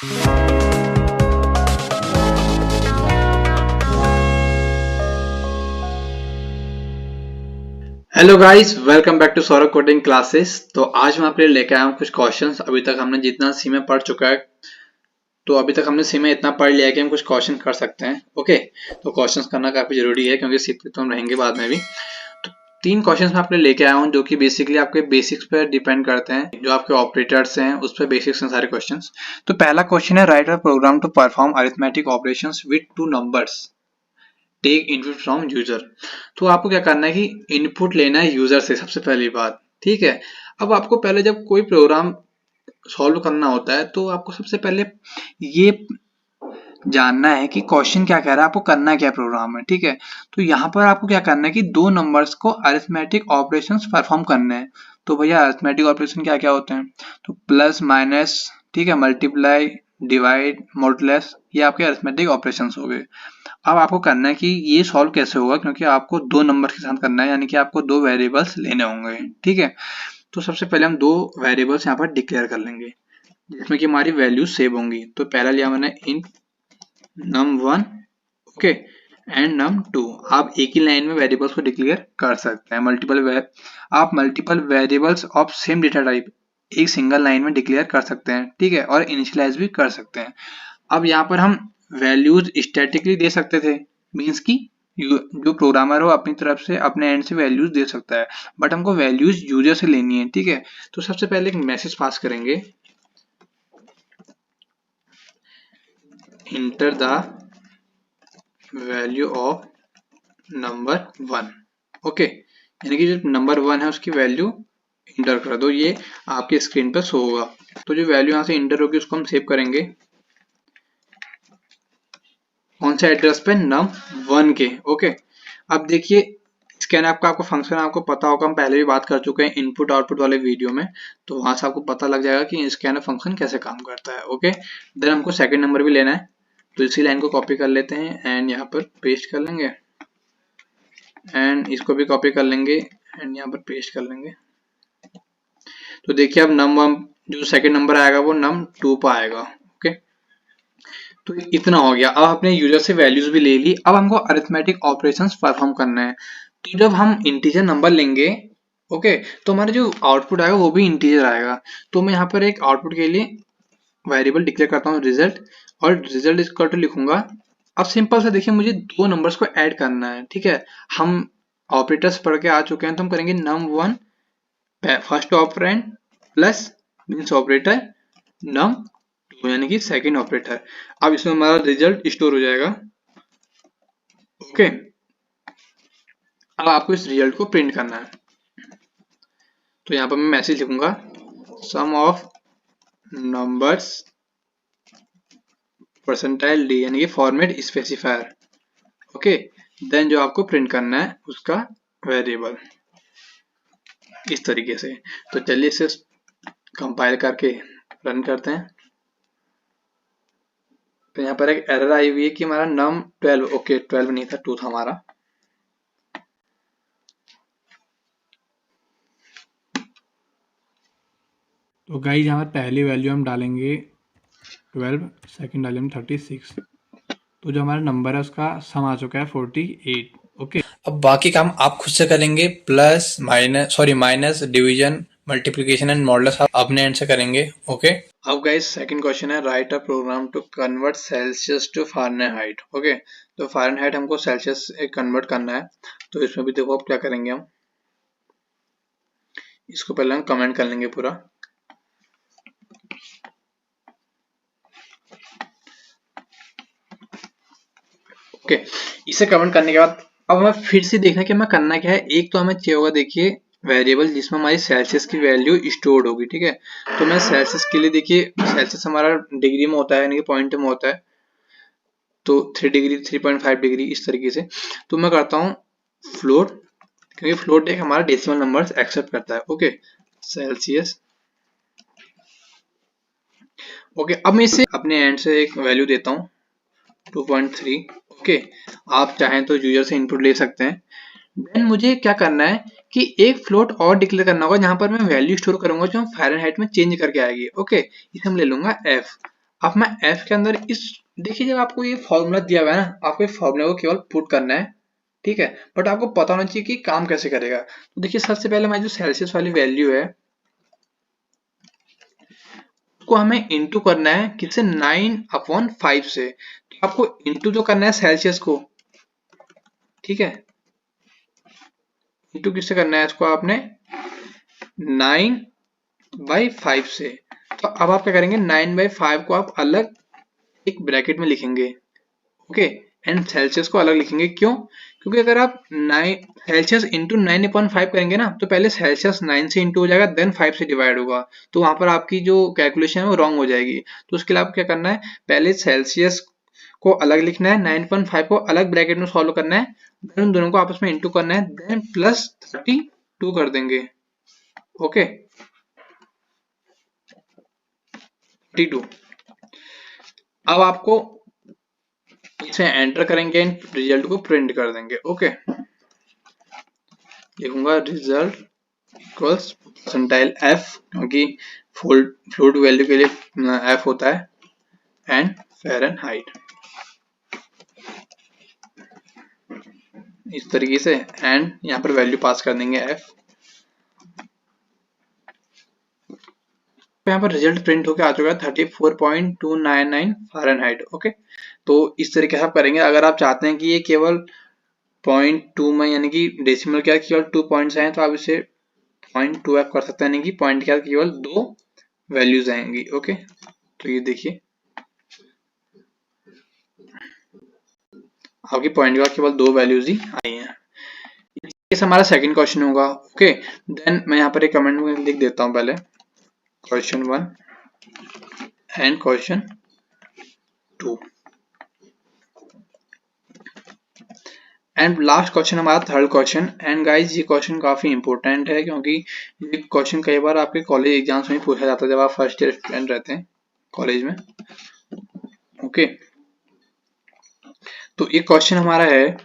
Hello guys, welcome back to Saurabh coding classes. तो आज मैं आपके लिए लेकर आया हूँ कुछ क्वेश्चंस। अभी तक हमने जितना सी में पढ़ चुका है, तो अभी तक हमने सी में इतना पढ़ लिया है कि हम कुछ क्वेश्चन कर सकते हैं। ओके, तो क्वेश्चंस करना काफी जरूरी है क्योंकि सीखते तो हम रहेंगे बाद में भी। तो 3 क्वेश्चंस मैं आपके लिए लेके आया हूँ जो कि बेसिकली आपके बेसिक्स पर डिपेंड करते हैं, जो आपके ऑपरेटर्स हैं उस पर बेसिक्स हैं सारे क्वेश्चंस। तो पहला क्वेश्चन है, write a program to perform arithmetic operations with 2 numbers, take input from user. तो आपको क्या करना है कि इनपुट लेना है यूजर से, सबसे पहली बात। ठीक है, अब आपको पहले जब कोई प्रोग्राम सॉल्व करना होता है तो आपको सबसे पहले ये जानना है कि क्वेश्चन क्या कह रहा है, आपको करना क्या है प्रोग्राम में। ठीक है, तो यहाँ पर आपको क्या करना है कि 2 नंबर्स को अरिथमेटिक ऑपरेशंस परफॉर्म करने हैं। तो भैया अरिथमेटिक ऑपरेशन क्या क्या होते हैं? तो प्लस माइनस, ठीक है, मल्टीप्लाई, डिवाइड, मॉडुलस, ये आपके अरिथमेटिक ऑपरेशंस हो गए। अब आपको करना है कि ये सॉल्व कैसे होगा, क्योंकि आपको 2 नंबर के साथ करना है, यानी कि आपको 2 वेरिएबल्स लेने होंगे। ठीक है, तो सबसे पहले हम 2 वेरिएबल्स यहाँ पर डिक्लेयर कर लेंगे जिसमें कि हमारी वैल्यू सेव होंगी। तो पहला लिया मैंने इन num1, ओके, एंड num2। आप एक ही लाइन में वेरिएबल्स को डिक्लेयर कर सकते हैं। आप multiple variables of same data type एक सिंगल लाइन में डिक्लेयर कर सकते हैं। ठीक है, और इनिशियलाइज भी कर सकते हैं। अब यहाँ पर हम वैल्यूज स्टैटिकली दे सकते थे, मीन्स कि जो प्रोग्रामर हो अपनी तरफ से अपने एंड से वैल्यूज दे सकता है, बट हमको वैल्यूज यूजर से लेनी है। ठीक है, तो सबसे पहले एक मैसेज पास करेंगे, enter the value of number 1। Okay, यानी कि जो नंबर 1 है उसकी वैल्यू इंटर कर दो, ये आपके स्क्रीन पर शो होगा। तो जो वैल्यू यहाँ से इंटर होगी उसको हम सेव करेंगे कौन से एड्रेस पे, num1 के। ओके, अब देखिए स्कैनएफ का आपको फंक्शन आपको पता होगा, हम पहले भी बात कर चुके हैं इनपुट आउटपुट वाले वीडियो में, तो वहां से आपको पता लग जाएगा कि स्कैनएफ फंक्शन कैसे काम करता है। ओके, देन हमको सेकंड नंबर भी लेना है, तो इसी लाइन को कॉपी कर लेते हैं एंड यहाँ पर पेस्ट कर लेंगे, एंड इसको भी कॉपी कर लेंगे एंड यहाँ पर पेस्ट कर लेंगे। तो देखिए अब num1 जो सेकंड नंबर आएगा वो num2 पर आएगा। ओके, तो इतना हो गया। अब अपने यूजर से वैल्यूज भी ले ली, अब हमको अरिथमेटिक ऑपरेशंस परफॉर्म करना है। तो जब हम इंटीजर नंबर लेंगे, ओके, तो हमारा जो आउटपुट आएगा वो भी इंटीजर आएगा। तो मैं यहाँ पर एक आउटपुट के लिए वेरिएबल डिक्लेयर करता हूँ रिजल्ट, और रिजल्ट इक्वल टू लिखूंगा। अब सिंपल से देखिए मुझे 2 नंबर्स को ऐड करना है। ठीक है, हम ऑपरेटर्स पढ़ के आ चुके हैं, तो हम करेंगे num1 first operand plus means operator num2 यानी कि सेकंड ऑपरेटर। अब इसमें हमारा रिजल्ट स्टोर हो जाएगा। ओके, अब आपको इस रिजल्ट को प्रिंट करना है, तो यहाँ पर मैं मैसेज लिखूंगा सम ऑफ नंबर्स परसेंटाइल डी, यानी कि फॉर्मेट स्पेसिफायर। ओके, देन जो आपको प्रिंट करना है उसका वेरिएबल इस तरीके से। तो चलिए इसे कंपाइल करके रन करते हैं। तो यहाँ पर एक एरर आई हुई है कि हमारा num12, ओके 12 नहीं था, 2 था हमारा। तो गाइज यहाँ पर पहली वैल्यू हम डालेंगे 12, सेकंड डालेंगे 36। तो जो हमारा नंबर है उसका सम आ चुका है 48। ओके, अब बाकी काम आप खुद से करेंगे, plus minus division multiplication and modulus आप अपने एंड से करेंगे। ओके, अब गाइस सेकंड क्वेश्चन है, write a program to convert Celsius to Fahrenheit. Okay, तो फ़ारेनहाइट हमको सेल्सियस कन्वर्ट करना है, तो इसमें भी देखो अब क्या करेंगे हम, इसको पहले हम कमेंट कर लेंगे पूरा। ओके, इसे कमेंट करने के बाद अब हमें फिर से देखना कि हमें करना क्या है। एक तो हमें चाहिए होगा, देखिए वेरिएबल जिसमें हमारी सेल्सियस की वैल्यू स्टोर्ड होगी। ठीक है, तो मैं सेल्सियस के लिए, देखिए सेल्सियस हमारा डिग्री में होता है यानी कि पॉइंट में होता है, तो 3 डिग्री 3.5 डिग्री इस तरीके से। तो मैं करता हूँ फ्लोट, क्योंकि फ्लोट एक हमारा डेसिमल नंबर्स एक्सेप्ट करता है। Okay, Celsius. ओके, अब मैं इसे अपने एंड से एक वैल्यू देता हूँ 2.3। ओके, आप चाहें तो यूजर से इनपुट ले सकते हैं। देन मुझे क्या करना है कि एक फ्लोट और डिक्लेयर करना होगा जहां पर मैं वैल्यू स्टोर करूंगा जो फ़ारेनहाइट में चेंज करके आएगी। ओके, इसे हम ले लूंगा f। अब मैं f के अंदर इस, देखिए जब आपको ये फॉर्मूला दिया हुआ है ना, आपको इस फॉर्मूला को केवल पुट करना है, ठीक है, बट आपको पता होना चाहिए कि काम कैसे करेगा। तो देखिए सबसे पहले हमारी जो सेल्सियस वाली वैल्यू है उसको हमें इंटू करना है किससे, 9/5 से। तो आपको इंटू तो करना है सेल्सियस को, ठीक है, इंटू किससे करना है इसको आपने, 9/5 से। तो अब आप क्या करेंगे, 9/5 को आप अलग एक ब्रैकेट में लिखेंगे, ओके, एंड सेल्सियस को अलग लिखेंगे। क्यों? क्योंकि अगर आप 9 सेल्सियस इंटू 9/5 करेंगे ना, तो पहले सेल्सियस 9 से इंटू हो जाएगा, देन 5 से डिवाइड होगा, तो वहां पर आपकी जो कैलकुलेशन है वो रॉन्ग हो जाएगी। तो उसके लिए आपको क्या करना है, पहले सेल्सियस को अलग लिखना है, 9/5 को अलग ब्रैकेट में सॉल्व करना है, देन उन दोनों को आपस में इंटू करना है, देन प्लस 32 कर देंगे, ओके, 32। अब आपको इसे एंटर करेंगे एंड रिजल्ट को प्रिंट कर देंगे, ओके। लिखूंगा रिजल्ट इक्वल्स परसेंटाइल एफ, क्योंकि फ्लूइड वैल्यू के लिए एफ होता है, एंड फ़ारेनहाइट, इस तरीके से, एंड यहाँ पर वैल्यू पास कर देंगे एफ। यहाँ पर रिजल्ट प्रिंट होकर आ चुका है 34.299 फ़ारेनहाइट, ओके। तो इस तरीके से आप करेंगे। अगर आप चाहते हैं कि ये केवल 0.2 में, यानी कि डेसिमल के केवल 2 पॉइंट्स आए, तो आप इसे 0.2 आप कर सकते हैं, यानी कि पॉइंट के केवल 2 वैल्यूज आएंगी, ओके। तो ये देखिए आपकी पॉइंट के बाद केवल 2 वैल्यूज ही आई हैं। ये हमारा सेकंड क्वेश्चन होगा, ओके। देन मैं यहाँ पर एक कमेंट में लिख देता हूँ पहले question 1 and question 2, and last question हमारा थर्ड क्वेश्चन। एंड गाइज ये क्वेश्चन काफी इंपॉर्टेंट है, क्योंकि ये क्वेश्चन कई बार आपके कॉलेज एग्जाम्स में पूछा जाता है जब आप फर्स्ट ईयर स्टूडेंट रहते हैं कॉलेज में, ओके। तो ये क्वेश्चन हमारा है,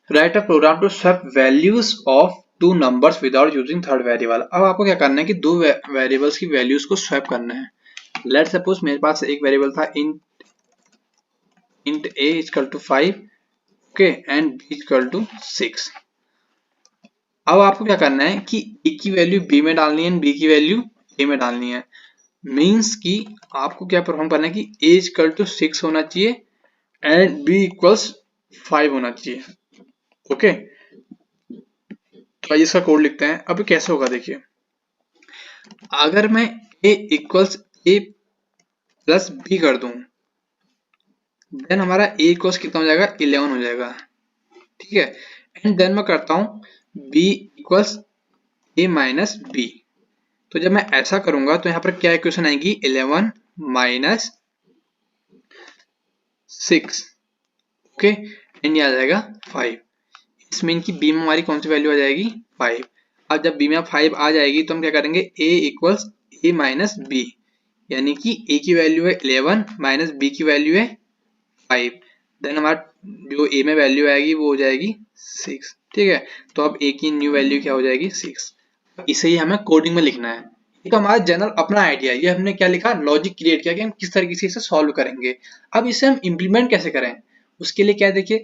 write a program to swap values of two numbers without using third variable. अब आपको क्या करना है कि दो वेरिएबल्स की वैल्यूज को स्वैप करना है। लेट सपोज मेरे पास एक वेरिएबल था int a equal to 5, okay, and b equal to 6। अब आपको क्या करना है कि a की वैल्यू b में डालनी है, b की वैल्यू a में डालनी है। मीन्स कि आपको क्या परफॉर्म करना है कि a इक्वल टू 6 होना चाहिए एंड b इक्वल्स 5 होना चाहिए, ओके। तो आइए इसका कोड लिखते हैं। अब कैसे होगा देखिए, अगर मैं a equals a plus b कर दूं, देन हमारा a इक्वल्स कितना हो जाएगा, 11 हो जाएगा, ठीक है। एंड देन मैं करता हूं b equals a minus b। तो जब मैं ऐसा करूंगा तो यहाँ पर क्या इक्वेशन आएगी, 11 माइनस 6, ओके, एंड ये आ जाएगा 5। इस मीन की b में हमारी कौन सी वैल्यू आ जाएगी, 5। अब जब b में 5 आ जाएगी तो हम क्या करेंगे, a equals a minus b, यानी कि a की वैल्यू है 11 माइनस b की वैल्यू है 5, देन हमारा जो a में वैल्यू आएगी वो हो जाएगी 6, ठीक है। तो अब a की न्यू वैल्यू क्या हो जाएगी, 6। इसे ही हमें कोडिंग में लिखना है। ये तो हमारा जनरल अपना आइडिया है, ये हमने क्या लिखा, लॉजिक क्रिएट किया कि हम किस तरीके से इसे सॉल्व करेंगे। अब इसे हम इम्प्लीमेंट कैसे करें, उसके लिए क्या देखिए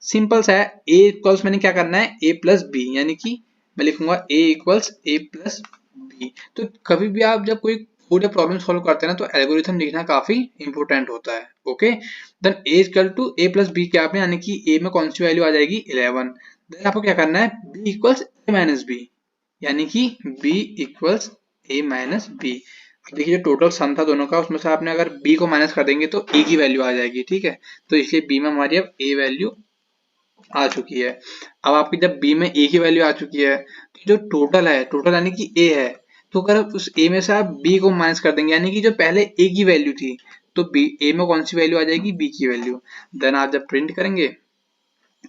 सिंपल सा है, a इक्वल्स मैंने क्या करना है, a प्लस बी, यानी कि मैं लिखूंगा a equals a plus b. तो कभी भी आप जब कोई कोड या प्रॉब्लम सॉल्व करते हैं ना, तो एल्गोरिथम लिखना काफी इंपॉर्टेंट होता है, okay. Then a equal to a plus b क्या आपने, यानी कि a में कौन सी वैल्यू आ जाएगी, 11। देन आपको क्या करना है, b equals a minus b, यानी कि b equals a minus b. अब देखिए जो टोटल सम था दोनों का, उसमें से आपने अगर b को माइनस कर देंगे तो a की वैल्यू आ जाएगी, ठीक है। तो इसलिए b में हमारी अब a वैल्यू आ चुकी है। अब आपकी जब b में a की वैल्यू आ चुकी है, तो जो टोटल है, टोटल यानी कि a है, तो अगर उस a में से आप b को माइनस कर देंगे, यानी कि जो पहले a की वैल्यू थी, तो a में कौन सी वैल्यू आ जाएगी, b की वैल्यू। देन आप जब प्रिंट करेंगे,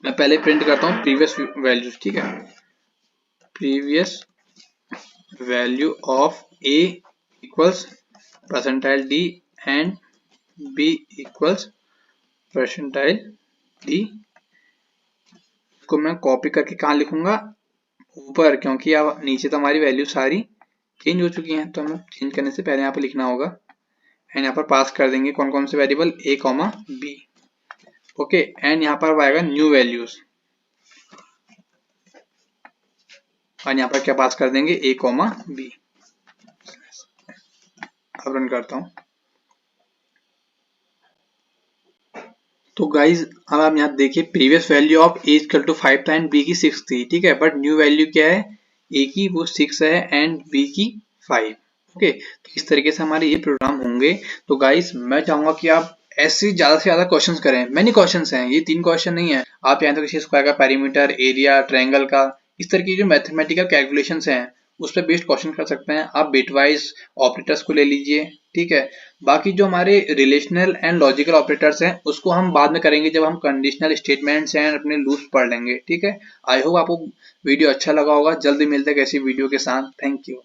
मैं पहले प्रिंट करता हूँ प्रीवियस वैल्यूज, ठीक है, previous value of a equals percentile d and b equals percentile d। को मैं कॉपी करके कहाँ लिखूंगा, ऊपर, क्योंकि अब नीचे तो हमारी वैल्यू सारी चेंज हो चुकी हैं, तो हमें चेंज करने से पहले यहाँ पे लिखना होगा। एंड यहाँ पर पास कर देंगे कौन कौन से variable, a comma b। Okay, and यहाँ पर आएगा न्यू वैल्यूज, और यहाँ पर क्या पास कर देंगे, a कॉमा b। अब रन करता हूँ। तो गाइज अब आप यहाँ देखिए, previous value of a equal to 5 था एंड b की 6 थी, ठीक है, बट न्यू वैल्यू क्या है, a की वो 6 है एंड b की 5। ओके, तो इस तरीके से हमारे ये प्रोग्राम होंगे। तो गाइज मैं चाहूंगा कि आप ऐसे ज्यादा से ज्यादा क्वेश्चंस करें, मैनी क्वेश्चंस हैं, ये 3 क्वेश्चन नहीं है। आप यहाँ तो किसी स्क्वायर का पेरीमीटर, एरिया, ट्रायंगल का, इस तरह की जो मैथमेटिकल कैलकुलेशंस हैं उस पर बेस्ड क्वेश्चन कर सकते हैं। आप बिटवाइज ऑपरेटर्स को ले लीजिए, ठीक है। बाकी जो हमारे रिलेशनल एंड लॉजिकल ऑपरेटर्स हैं उसको हम बाद में करेंगे जब हम कंडीशनल स्टेटमेंट्स एंड अपने लूप्स पढ़ लेंगे, ठीक है। आई होप आपको वीडियो अच्छा लगा होगा। जल्दी मिलते हैं किसी वीडियो के साथ। Thank you.